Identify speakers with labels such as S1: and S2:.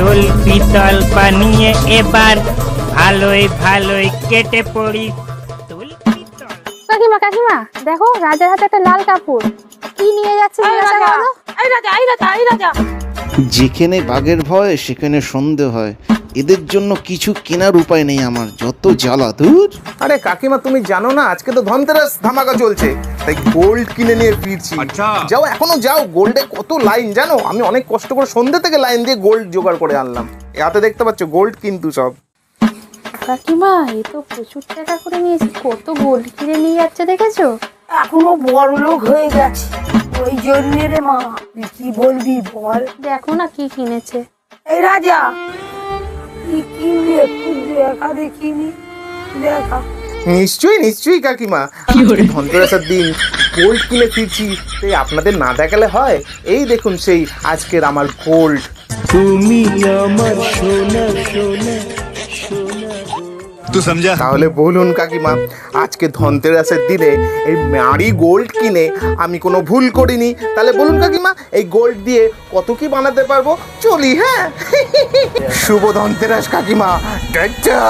S1: তোল পিতল বানিয়ে এবার ভালোই ভালোই কেটে পড়ি তোল পিতল।
S2: কাকিমা কাকিমা দেখো, রাজার হাতে একটা লাল কাপড়, কি নিয়ে যাচ্ছে জিজ্ঞাসা করো।
S3: এই রাজা
S4: যেখানে বাঘের ভয় সেখানে সন্দেহ হয়। এদের জন্য কিছু কেনার উপায় নেই আমার, যত জ্বালা দূর।
S5: আরে কাকিমা তুমি জানো না আজকে তো ধনতেরাস ধামাকা চলছে, তাই গোল্ড কিনে নিয়ে ফিরছি। যাও এখনো যাও, গোল্ডে কত লাইন জানো, আমি অনেক কষ্ট করে সন্ধ্যে থেকে লাইন দিয়ে গোল্ড জোগাড় করে আনলাম। হাতে দেখতে পাচ্ছ গোল্ড কিন্তু সব।
S2: কাকিমা এ তো প্রচুর টাকা করে নিয়েছে, কত গোল্ড কিনে নিয়ে যাচ্ছে দেখেছো?
S3: এখনো বড় লোক হয়ে গেছে, ওই জন্য রে মা। তুই কি বলবি বল।
S2: দেখো না কি কিনেছে।
S3: এই রাজা কি কিনবি একটু দেখা দেখিনি, দেখা।
S5: নিশ্চয়ই নিশ্চয়ই কাকিমা, ধনতেরাসের দিন গোল্ড কিনে ফিরছি, তাই আপনাদের না দেখালে হয়। এই দেখুন সেই আজকের আমার গোল্ড।
S1: তুমি আমার সোনা সোনা
S6: तू समझा?
S5: তাহলে বলুন কাকিমা, আজকে ধনতেরাসের দিনে এই মারি গোল্ড কিনে আমি কোনো ভুল করিনি। তাহলে বলুন কাকিমা, এই গোল্ড দিয়ে কত কি বানাতে পারবো? চলি হ্যাঁ। শুভ ধনতেরাস কাকিমা। টাটা।